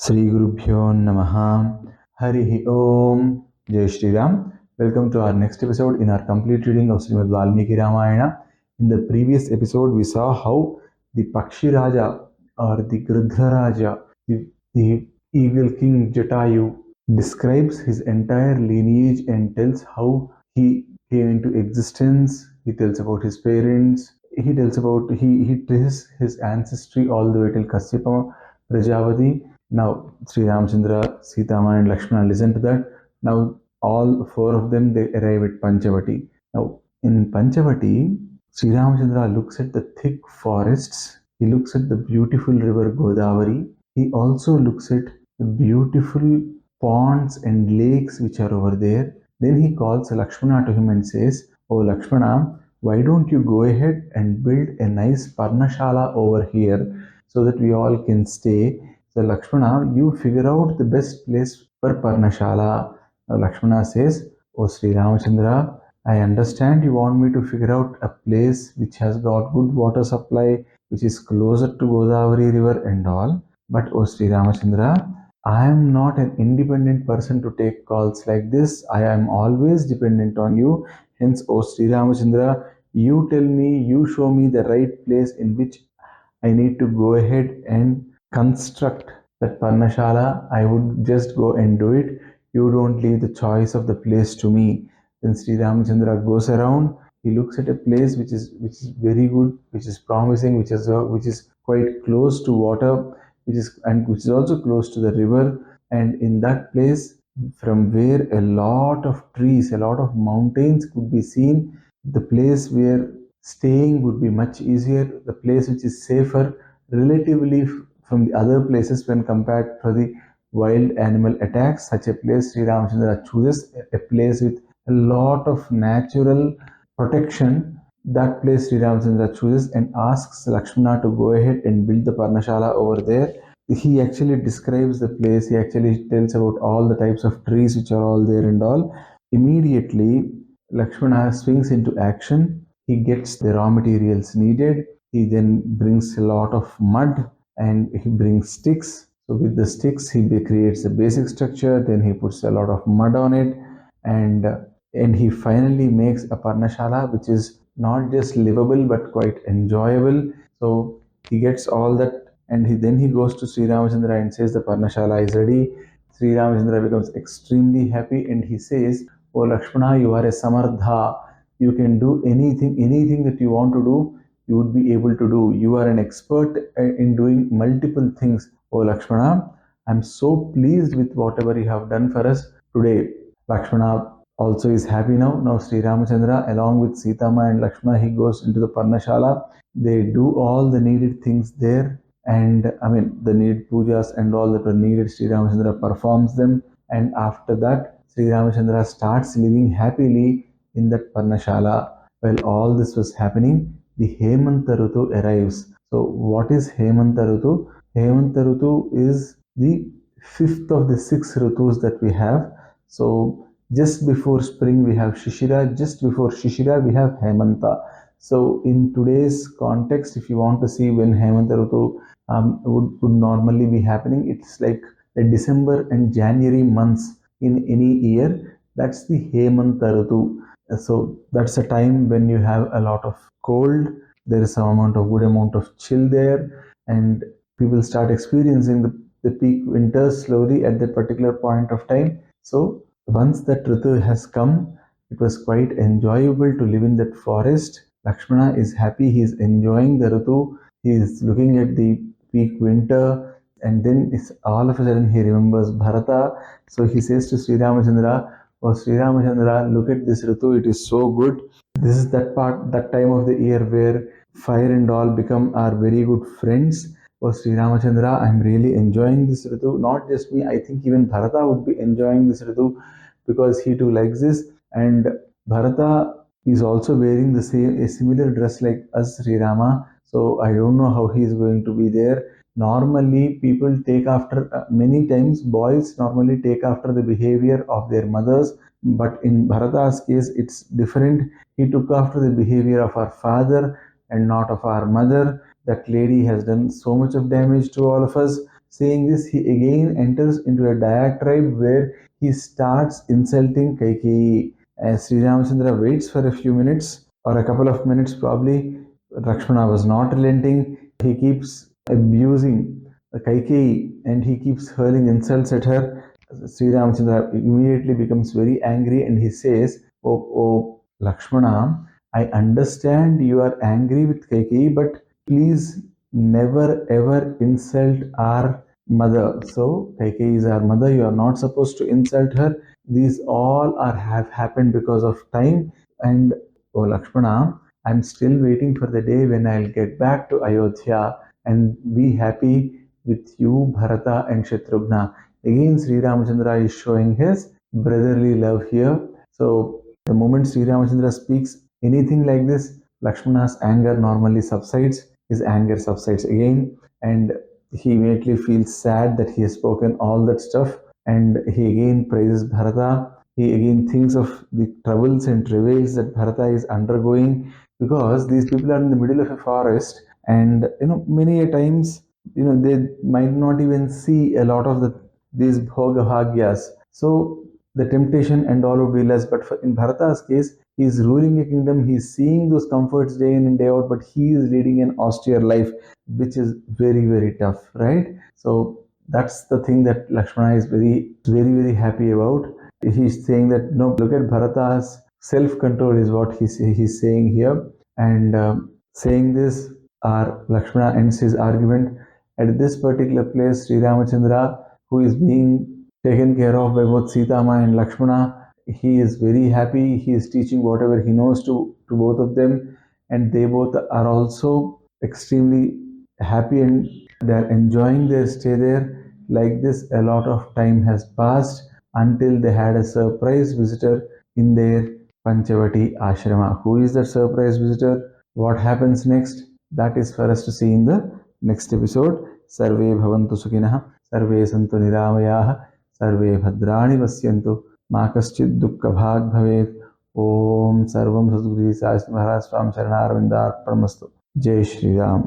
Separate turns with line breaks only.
Sri Gurubhyo Namaha. Harihi Om. Jai Shri Ram. Welcome to our next episode in our complete reading of Srimad Valmiki Ramayana. In the previous episode, we saw how the Pakshi Raja or the Grudha Raja, the evil king Jatayu, describes his entire lineage and tells how he came into existence. He tells about his parents. He tells about he traces his ancestry all the way till Kasyapa Prajapati. Now, SriRamachandra, Sitamaa, and Lakshmana listen to that. Now, all four of them they arrive at Panchavati. Now, in Panchavati, SriRamachandra looks at the thick forests. He looks at the beautiful river Godavari. He also looks at the beautiful ponds and lakes which are over there. Then he calls Lakshmana to him and says, "Oh Lakshmana, why don't you go ahead and build a nice Parnasala over here so that we all can stay?" So Lakshmana, you figure out the best place for Parnashala. Now Lakshmana says, "Oh Sri Ramachandra, I understand you want me to figure out a place which has got good water supply, which is closer to Godavari river and all. But oh Sri Ramachandra, I am not an independent person to take calls like this. I am always dependent on you. Hence, oh Sri Ramachandra, you tell me, you show me the right place in which I need to go ahead and construct that Parnashala. I would just go and do it. You don't leave the choice of the place to me." Then Sri Ramachandra goes around. He looks at a place which is very good, which is promising, which is quite close to water, which is also close to the river. And in that place, from where a lot of trees, a lot of mountains could be seen, the place where staying would be much easier, the place which is safer relatively from the other places when compared to the wild animal attacks. Such a place Sri Ramachandra chooses, a place with a lot of natural protection. That place Sri Ramachandra chooses and asks Lakshmana to go ahead and build the Parnashala over there. He actually describes the place, he actually tells about all the types of trees which are all there and all. Immediately, Lakshmana swings into action. He gets the raw materials needed. He then brings a lot of mud and he brings sticks. So with the sticks, he creates a basic structure. Then he puts a lot of mud on it, and and he finally makes a Parnashala which is not just livable but quite enjoyable. So he gets all that, and then he goes to Sri Ramachandra and says the Parnashala is ready. Sri Ramachandra becomes extremely happy and he says, "Oh Lakshmana, you are a Samardha. You can do anything that you want to do, you would be able to do. You are an expert in doing multiple things. Oh Lakshmana, I'm so pleased with whatever you have done for us today." Lakshmana also is happy now. Now Sri Ramachandra, along with Sitamaa and Lakshmana, he goes into the Parnashala. They do all the needed things there, and I mean the needed pujas and all that were needed. Sri Ramachandra performs them, and after that, Sri Ramachandra starts living happily in that Parnashala. While all this was happening, the Hemanta Rutu arrives. So, what is Hemanta Rutu? Hemanta Rutu is the fifth of the six Rutus that we have. So, just before spring we have Shishira, just before Shishira we have Hemanta. So, in today's context, if you want to see when Hemanta Rutu would normally be happening, it's like the December and January months in any year. That's the Hemanta Rutu. So that's a time when you have a lot of cold, there is some good amount of chill there, and people start experiencing the peak winters slowly at that particular point of time. So once that Ritu has come, it was quite enjoyable to live in that forest. Lakshmana is happy, he is enjoying the Ritu, he is looking at the peak winter, and then it's all of a sudden he remembers Bharata. So he says to Sri Ramachandra, "Oh Sri Ramachandra, look at this Ritu, it is so good. This is that time of the year where fire and all become our very good friends. Oh Sri Ramachandra, I'm really enjoying this Ritu. Not just me, I think even Bharata would be enjoying this Ritu because he too likes this. And Bharata is also wearing a similar dress like us, Sri Rama. So I don't know how he is going to be there. Normally, people take after, many times, boys normally take after the behavior of their mothers, but in Bharata's case, it's different. He took after the behavior of our father and not of our mother. That lady has done so much of damage to all of us. saying this, he again enters into a diatribe where he starts insulting Kaikeyi. As Sri Ramachandra waits for a few minutes or a couple of minutes, probably Lakshmana was not relenting. He keeps abusing Kaikeyi and he keeps hurling insults at her. Sri Ramachandra immediately becomes very angry and he says, oh Lakshmana, I understand you are angry with Kaikeyi, but please never ever insult our mother. So Kaikeyi is our mother. You are not supposed to insult her. These all have happened because of time. And oh Lakshmana, I'm still waiting for the day when I'll get back to Ayodhya and be happy with you, Bharata and Shatrughna. Again, Sri Ramachandra is showing his brotherly love here. So the moment Sri Ramachandra speaks anything like this, Lakshmana's anger normally subsides. His anger subsides again, and he immediately feels sad that he has spoken all that stuff. And he again praises Bharata. He again thinks of the troubles and travails that Bharata is undergoing because these people are in the middle of a forest, and many a times they might not even see a lot of these bhoga bhagyas. So the temptation and all would be less. But in Bharata's case, he is ruling a kingdom, he is seeing those comforts day in and day out, but he is leading an austere life, which is very, very tough, right? So that's the thing that Lakshmana is very, very, very happy about. He's saying that, no, look at Bharata's self-control is what he's saying here. And saying this, Lakshmana ends his argument. At this particular place, Sri Ramachandra, who is being taken care of by both Sitamaa and Lakshmana, he is very happy. He is teaching whatever he knows to both of them, and they both are also extremely happy and they are enjoying their stay there. Like this, a lot of time has passed until they had a surprise visitor in their Panchavati ashrama. Who is that surprise visitor? What happens next? That is for us to see in the next episode. Sarve bhavantu sukhinah, sarve santu niramayaha, सर्वे भद्राणि पश्यन्तु मा कश्चित् दुःखभाग् भवेत्। ओम सर्वं सद्गुरु साई महाराज स्वामी शरणारविन्दार्पणमस्तु। जय श्री राम।